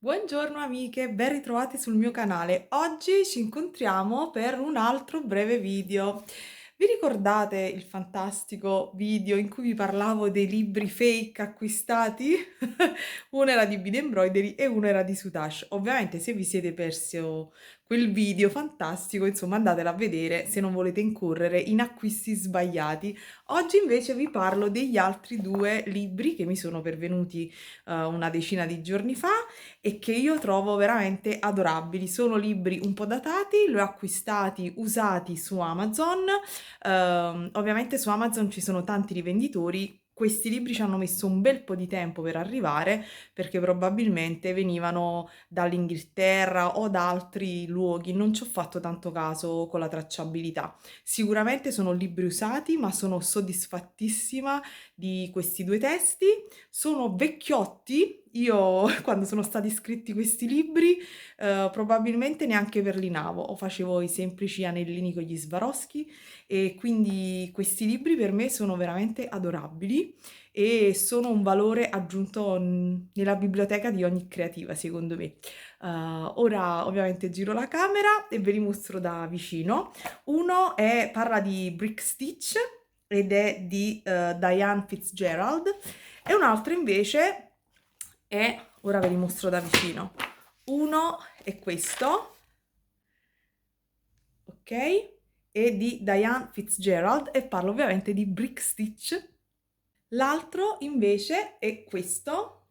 Buongiorno amiche, ben ritrovate sul mio canale. Oggi ci incontriamo per un altro breve video. Vi ricordate il fantastico video in cui vi parlavo dei libri fake acquistati? Uno era di Bead Embroidery e uno era di Sutash. Ovviamente se vi siete persi quel video fantastico, insomma andatela a vedere se non volete incorrere in acquisti sbagliati. Oggi invece vi parlo degli altri due libri che mi sono pervenuti una decina di giorni fa e che io trovo veramente adorabili. Sono libri un po' datati, li ho acquistati usati su Amazon. Ovviamente su Amazon ci sono tanti rivenditori. Questi libri ci hanno messo un bel po' di tempo per arrivare perché probabilmente venivano dall'Inghilterra o da altri luoghi. Non ci ho fatto tanto caso con la tracciabilità. Sicuramente sono libri usati, ma sono soddisfattissima di questi due testi. Sono vecchiotti. Io quando sono stati scritti questi libri probabilmente neanche perlinavo o facevo i semplici anellini con gli Swarovski e quindi questi libri per me sono veramente adorabili e sono un valore aggiunto nella biblioteca di ogni creativa, secondo me. Ora ovviamente giro la camera e ve li mostro da vicino. Parla di Brick Stitch ed è di Diane Fitzgerald e un altro invece ora ve li mostro da vicino. Uno è questo, ok? È di Diane Fitzgerald e parla ovviamente di Brick Stitch. L'altro invece è questo,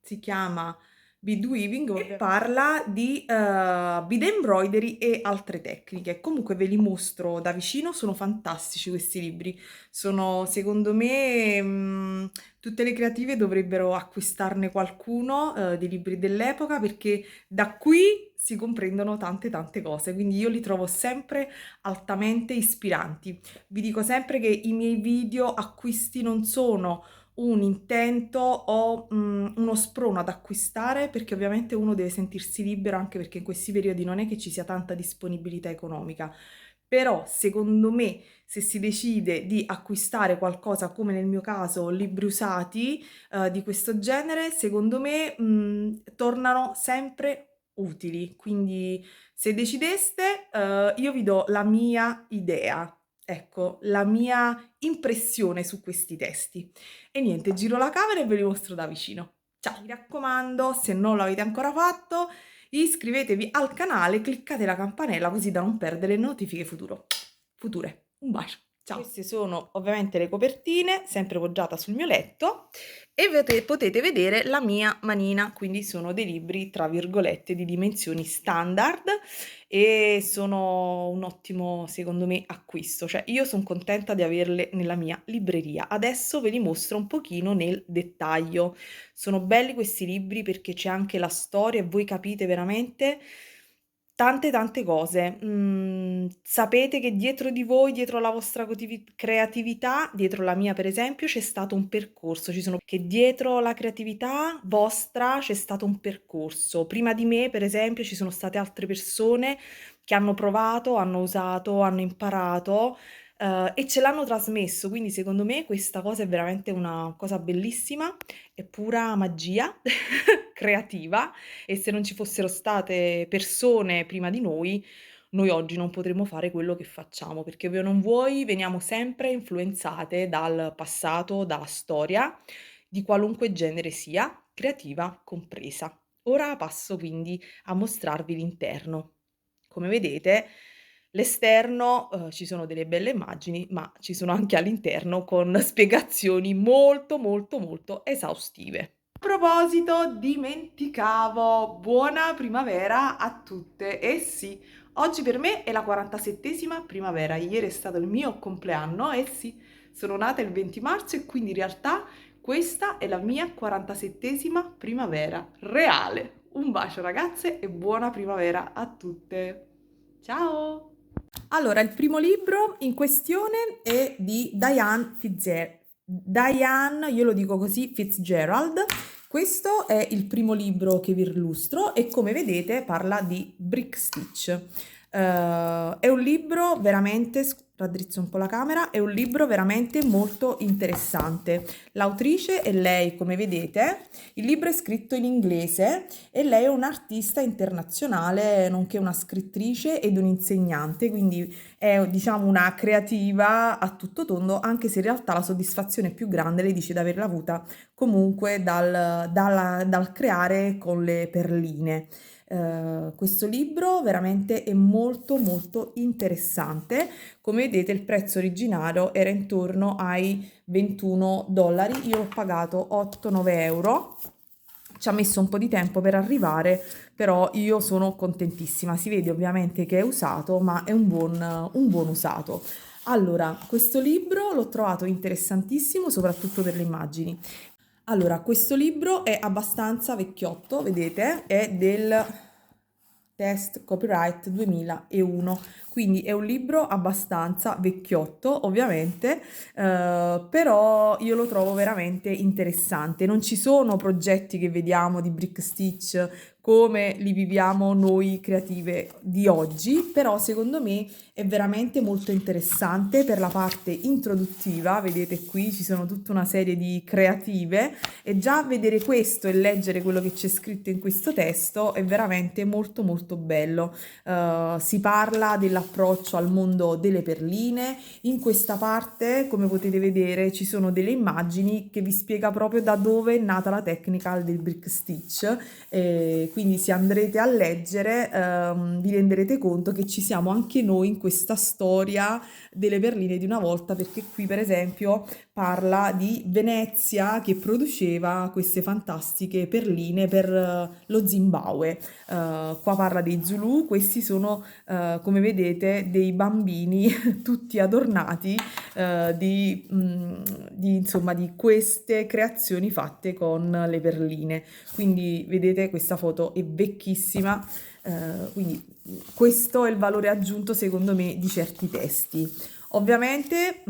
si chiama Bead Weaving e parla di bead embroidery e altre tecniche. Comunque ve li mostro da vicino, sono fantastici questi libri. Sono, secondo me, tutte le creative dovrebbero acquistarne qualcuno dei libri dell'epoca perché da qui si comprendono tante cose, quindi io li trovo sempre altamente ispiranti. Vi dico sempre che i miei video acquisti non sono un intento o uno sprono ad acquistare perché ovviamente uno deve sentirsi libero anche perché in questi periodi non è che ci sia tanta disponibilità economica. Però secondo me se si decide di acquistare qualcosa come nel mio caso libri usati di questo genere, secondo me tornano sempre utili. Quindi se decideste io vi do la mia idea, ecco, la mia impressione su questi testi. E niente, giro la camera e ve li mostro da vicino. Ciao! Mi raccomando, se non l'avete ancora fatto, iscrivetevi al canale, cliccate la campanella così da non perdere le notifiche future. Un bacio, ciao! Queste sono ovviamente le copertine, sempre poggiata sul mio letto e potete vedere la mia manina, quindi sono dei libri tra virgolette di dimensioni standard e sono un ottimo, secondo me, acquisto. Cioè io sono contenta di averle nella mia libreria. Adesso ve li mostro un pochino nel dettaglio. Sono belli questi libri perché c'è anche la storia e voi capite veramente tante cose. Sapete che dietro di voi, dietro la vostra creatività, dietro la mia per esempio, c'è stato un percorso. Che dietro la creatività vostra c'è stato un percorso. Prima di me, per esempio, ci sono state altre persone che hanno provato, hanno usato, hanno imparato e ce l'hanno trasmesso. Quindi secondo me questa cosa è veramente una cosa bellissima, è pura magia creativa e se non ci fossero state persone prima di noi oggi non potremmo fare quello che facciamo, perché vuoi o non vuoi veniamo sempre influenzate dal passato, dalla storia, di qualunque genere sia, creativa compresa. Ora passo quindi a mostrarvi l'interno. Come vedete, l'esterno, ci sono delle belle immagini, ma ci sono anche all'interno con spiegazioni molto esaustive. A proposito, dimenticavo, buona primavera a tutte. Eh sì, oggi per me è la 47esima primavera, ieri è stato il mio compleanno, eh sì, sono nata il 20 marzo e quindi in realtà questa è la mia 47esima primavera reale. Un bacio ragazze e buona primavera a tutte. Ciao! Allora, il primo libro in questione è di Diane Fitzgerald. Diane, io lo dico così, Fitzgerald. Questo è il primo libro che vi illustro e come vedete parla di Brick Stitch. È un libro veramente, raddrizzo un po' la camera, è un libro veramente molto interessante. L'autrice è lei, come vedete, il libro è scritto in inglese e lei è un'artista internazionale, nonché una scrittrice ed un'insegnante, quindi è diciamo una creativa a tutto tondo, anche se in realtà la soddisfazione più grande lei dice di averla avuta comunque dal creare con le perline. Questo libro veramente è molto molto interessante. Come vedete il prezzo originario era intorno ai 21 dollari, io l'ho pagato 8-9 euro. Ci ha messo un po' di tempo per arrivare, però io sono contentissima. Si vede ovviamente che è usato, ma è un buon usato. Allora, questo libro l'ho trovato interessantissimo, soprattutto per le immagini. Allora, questo libro è abbastanza vecchiotto, vedete, è del test copyright 2001, quindi è un libro abbastanza vecchiotto, ovviamente, però io lo trovo veramente interessante. Non ci sono progetti che vediamo di Brick Stitch come li viviamo noi creative di oggi, però secondo me è veramente molto interessante per la parte introduttiva. Vedete qui ci sono tutta una serie di creative e già vedere questo e leggere quello che c'è scritto in questo testo è veramente molto molto bello. Si parla dell'approccio al mondo delle perline. In questa parte, come potete vedere, ci sono delle immagini che vi spiega proprio da dove è nata la tecnica del brick stitch. Quindi se andrete a leggere, vi renderete conto che ci siamo anche noi in questa storia delle perline di una volta, perché qui per esempio parla di Venezia che produceva queste fantastiche perline per lo Zimbabwe. Qua parla dei Zulu, questi sono come vedete dei bambini tutti adornati insomma, di queste creazioni fatte con le perline. Quindi vedete questa foto è vecchissima, quindi questo è il valore aggiunto secondo me di certi testi. Ovviamente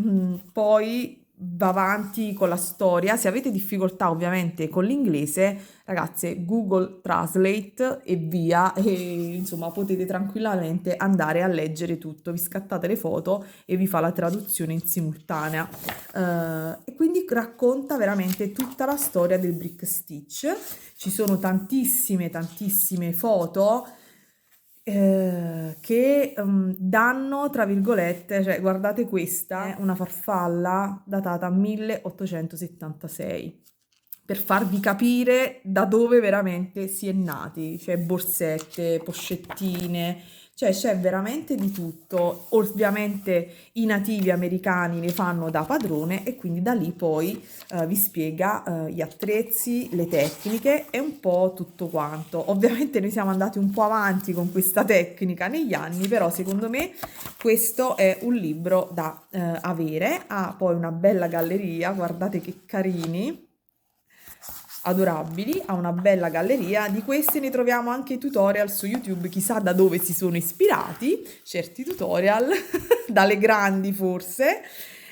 poi va avanti con la storia. Se avete difficoltà ovviamente con l'inglese, ragazze, Google Translate e via, e insomma potete tranquillamente andare a leggere tutto, vi scattate le foto e vi fa la traduzione in simultanea. E quindi racconta veramente tutta la storia del brick stitch. Ci sono tantissime tantissime foto che danno, tra virgolette, cioè guardate questa, è una farfalla datata 1876, per farvi capire da dove veramente si è nati, cioè borsette, poccettine, cioè c'è veramente di tutto. Ovviamente i nativi americani le fanno da padrone e quindi da lì poi vi spiega gli attrezzi, le tecniche e un po' tutto quanto. Ovviamente noi siamo andati un po' avanti con questa tecnica negli anni, però secondo me questo è un libro da avere. Ha poi una bella galleria, guardate che carini, adorabili, ha una bella galleria. Di questi ne troviamo anche i tutorial su YouTube, chissà da dove si sono ispirati certi tutorial, dalle grandi forse,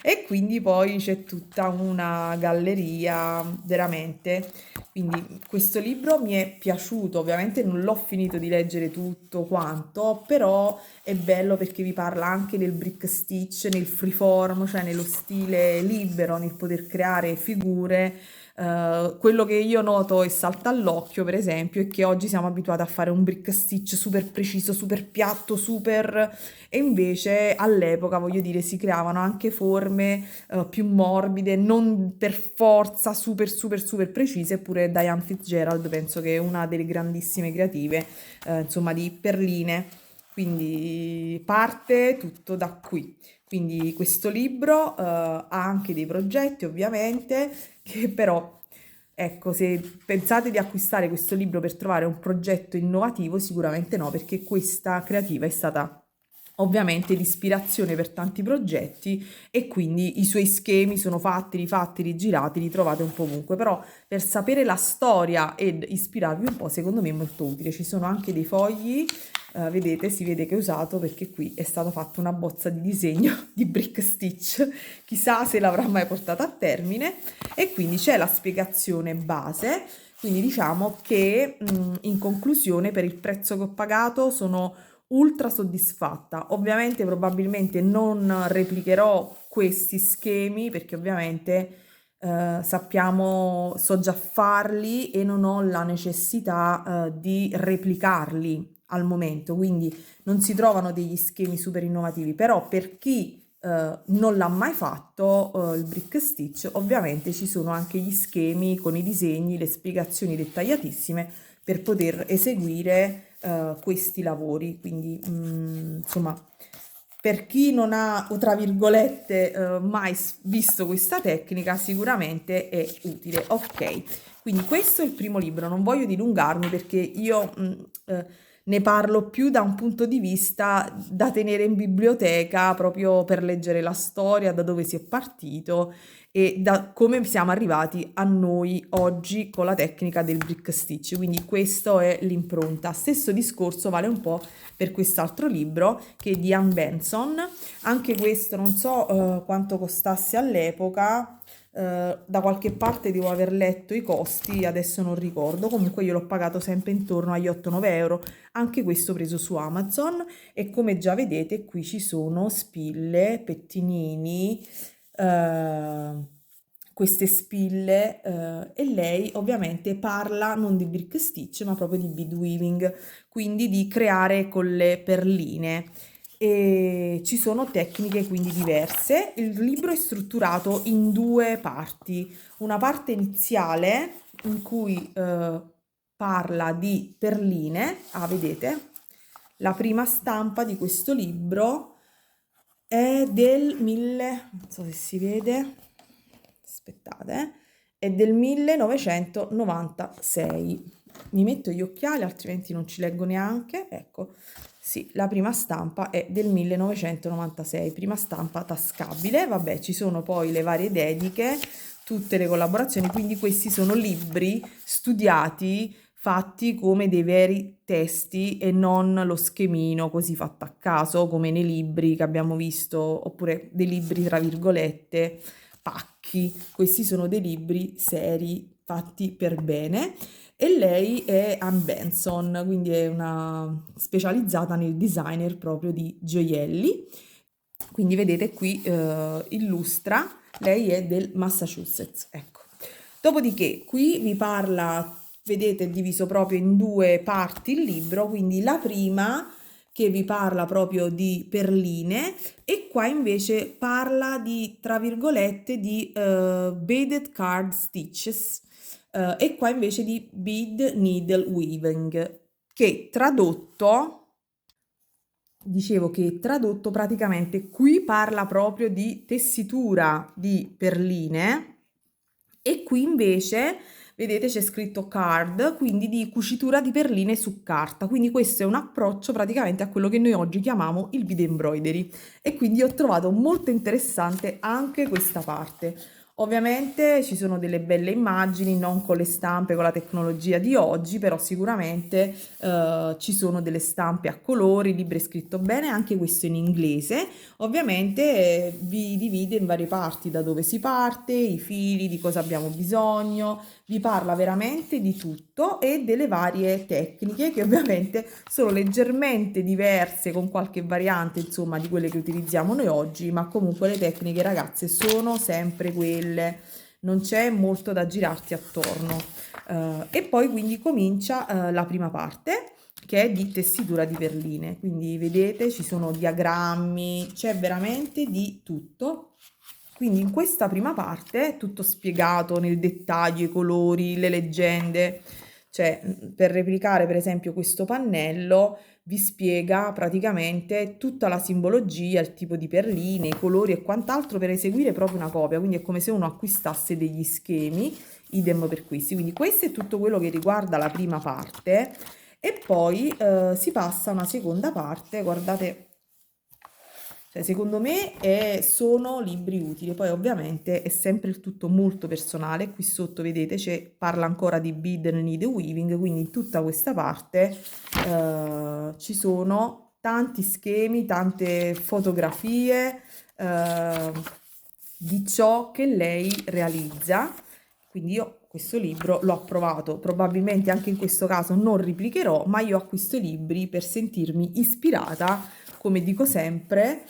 e quindi poi c'è tutta una galleria veramente. Quindi questo libro mi è piaciuto, ovviamente non l'ho finito di leggere tutto quanto, però è bello perché vi parla anche del brick stitch nel freeform, cioè nello stile libero, nel poter creare figure. Quello che io noto e salta all'occhio, per esempio, è che oggi siamo abituati a fare un brick stitch super preciso, super piatto, super... e invece all'epoca, voglio dire, si creavano anche forme più morbide, non per forza super super super precise, eppure Diane Fitzgerald penso che è una delle grandissime creative, insomma, di perline. Quindi parte tutto da qui. Quindi questo libro ha anche dei progetti, ovviamente, che però, ecco, se pensate di acquistare questo libro per trovare un progetto innovativo, sicuramente no, perché questa creativa è stata ovviamente l'ispirazione per tanti progetti e quindi i suoi schemi sono fatti, rifatti, rigirati, li trovate un po' ovunque, però per sapere la storia ed ispirarvi un po', secondo me è molto utile. Ci sono anche dei fogli, vedete, si vede che è usato perché qui è stata fatta una bozza di disegno di brick stitch, chissà se l'avrà mai portata a termine, e quindi c'è la spiegazione base. Quindi diciamo che in conclusione per il prezzo che ho pagato sono ultra soddisfatta. Ovviamente probabilmente non replicherò questi schemi perché ovviamente sappiamo, so già farli e non ho la necessità di replicarli al momento, quindi non si trovano degli schemi super innovativi, però per chi non l'ha mai fatto il brick stitch, ovviamente ci sono anche gli schemi con i disegni, le spiegazioni dettagliatissime per poter eseguire questi lavori. Quindi insomma, per chi non ha, o tra virgolette, mai visto questa tecnica, sicuramente è utile. Ok, quindi questo è il primo libro, non voglio dilungarmi perché io ne parlo più da un punto di vista da tenere in biblioteca proprio per leggere la storia, da dove si è partito e da come siamo arrivati a noi oggi con la tecnica del brick stitch. Quindi questo è l'impronta. Stesso discorso vale un po' per quest'altro libro che è di Ann Benson. Anche questo non so quanto costasse all'epoca. Da qualche parte devo aver letto i costi, adesso non ricordo, comunque io l'ho pagato sempre intorno agli 8-9 euro, anche questo preso su Amazon. E come già vedete qui ci sono spille, pettinini, queste spille e lei ovviamente parla non di brick stitch ma proprio di bead weaving, quindi di creare con le perline. E ci sono tecniche quindi diverse. Il libro è strutturato in due parti, una parte iniziale in cui parla di perline. Vedete, la prima stampa di questo libro è del 1000, non so se si vede, aspettate, è del 1996. Mi metto gli occhiali altrimenti non ci leggo neanche. Ecco, sì, la prima stampa è del 1996, prima stampa tascabile. Vabbè, ci sono poi le varie dediche, tutte le collaborazioni, quindi questi sono libri studiati, fatti come dei veri testi e non lo schemino così fatto a caso come nei libri che abbiamo visto, oppure dei libri tra virgolette pacchi. Questi sono dei libri seri fatti per bene. E lei è Ann Benson, quindi è una specializzata nel designer proprio di gioielli. Quindi vedete qui illustra, lei è del Massachusetts, ecco. Dopodiché qui vi parla, vedete, è diviso proprio in due parti il libro, quindi la prima che vi parla proprio di perline e qua invece parla di, tra virgolette, di beaded card stitches e qua invece di bead needle weaving, che tradotto, dicevo che tradotto praticamente qui parla proprio di tessitura di perline e qui invece vedete c'è scritto card, quindi di cucitura di perline su carta. Quindi questo è un approccio praticamente a quello che noi oggi chiamiamo il bead embroidery e quindi ho trovato molto interessante anche questa parte. Ovviamente ci sono delle belle immagini, non con le stampe, con la tecnologia di oggi, però sicuramente ci sono delle stampe a colori, il libro è scritto bene, anche questo in inglese. Ovviamente vi divide in varie parti, da dove si parte, i fili, di cosa abbiamo bisogno, vi parla veramente di tutto e delle varie tecniche che ovviamente sono leggermente diverse con qualche variante, insomma, di quelle che utilizziamo noi oggi, ma comunque le tecniche, ragazze, sono sempre quelle, non c'è molto da girarti attorno. E poi quindi comincia la prima parte che è di tessitura di perline, quindi vedete ci sono diagrammi, c'è veramente di tutto. Quindi in questa prima parte è tutto spiegato nel dettaglio, i colori, le leggende, cioè per replicare per esempio questo pannello vi spiega praticamente tutta la simbologia, il tipo di perline, i colori e quant'altro per eseguire proprio una copia, quindi è come se uno acquistasse degli schemi, idem per questi. Quindi questo è tutto quello che riguarda la prima parte e poi si passa a una seconda parte, guardate, cioè, secondo me sono libri utili, poi ovviamente è sempre il tutto molto personale, qui sotto vedete parla ancora di bead and needle weaving, quindi in tutta questa parte ci sono tanti schemi, tante fotografie di ciò che lei realizza, quindi io questo libro l'ho approvato, probabilmente anche in questo caso non replicherò, ma io acquisto i libri per sentirmi ispirata, come dico sempre,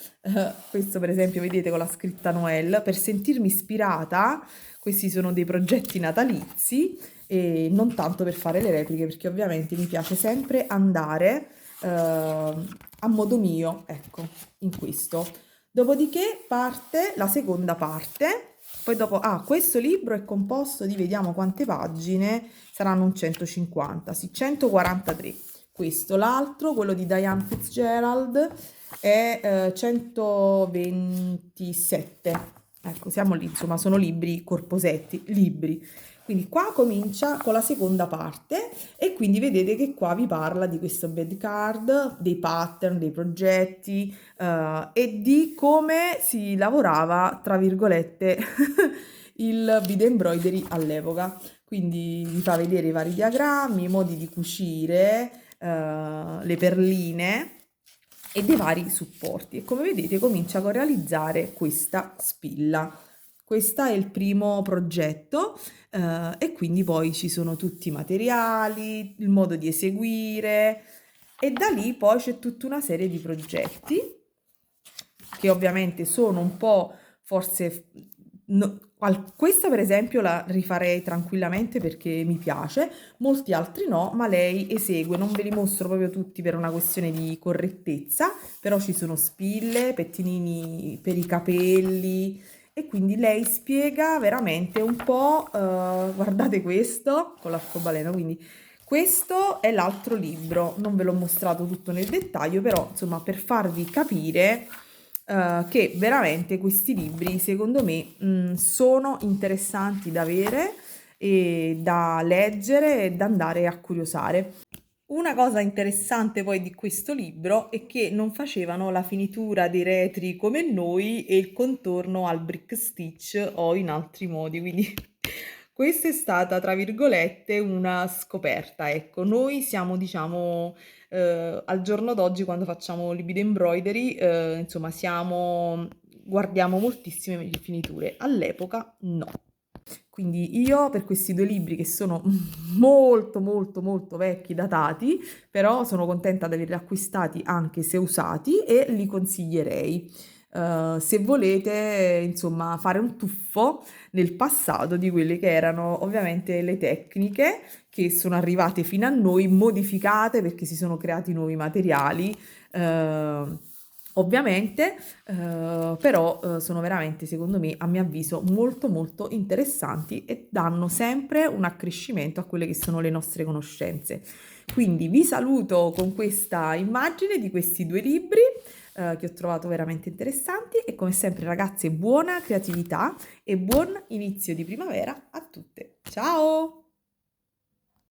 questo per esempio vedete con la scritta Noel, per sentirmi ispirata, questi sono dei progetti natalizi e non tanto per fare le repliche, perché ovviamente mi piace sempre andare a modo mio, ecco, in questo. Dopodiché parte la seconda parte, poi dopo, questo libro è composto di, vediamo quante pagine, saranno un 150, sì, 143. Questo, l'altro, quello di Diane Fitzgerald, è 127. Ecco, siamo lì, insomma, sono libri corposetti, libri. Quindi qua comincia con la seconda parte e quindi vedete che qua vi parla di questo bed card, dei pattern, dei progetti e di come si lavorava, tra virgolette, il bead embroidery all'epoca. Quindi vi fa vedere i vari diagrammi, i modi di cucire, le perline e dei vari supporti. E come vedete comincia con realizzare questa spilla. Questo è il primo progetto e quindi poi ci sono tutti i materiali, il modo di eseguire e da lì poi c'è tutta una serie di progetti che ovviamente sono un po' forse... questa per esempio la rifarei tranquillamente perché mi piace, molti altri no, ma lei esegue, non ve li mostro proprio tutti per una questione di correttezza, però ci sono spille, pettinini per i capelli e quindi lei spiega veramente un po', guardate questo con l'arcobaleno, quindi questo è l'altro libro, non ve l'ho mostrato tutto nel dettaglio, però insomma per farvi capire che veramente questi libri secondo me sono interessanti da avere e da leggere e da andare a curiosare. Una cosa interessante poi di questo libro è che non facevano la finitura dei retri come noi e il contorno al brick stitch o in altri modi, quindi questa è stata, tra virgolette, una scoperta. Ecco, noi siamo, diciamo, al giorno d'oggi quando facciamo le bead embroidery, insomma, guardiamo moltissime le finiture. All'epoca no. Quindi io per questi due libri che sono molto molto molto vecchi, datati, però sono contenta di averli acquistati anche se usati e li consiglierei. Se volete, insomma, fare un tuffo nel passato di quelle che erano ovviamente le tecniche che sono arrivate fino a noi, modificate perché si sono creati nuovi materiali. Ovviamente, però sono veramente, secondo me, a mio avviso, molto molto interessanti e danno sempre un accrescimento a quelle che sono le nostre conoscenze. Quindi vi saluto con questa immagine di questi due libri che ho trovato veramente interessanti e come sempre ragazze buona creatività e buon inizio di primavera a tutte. Ciao!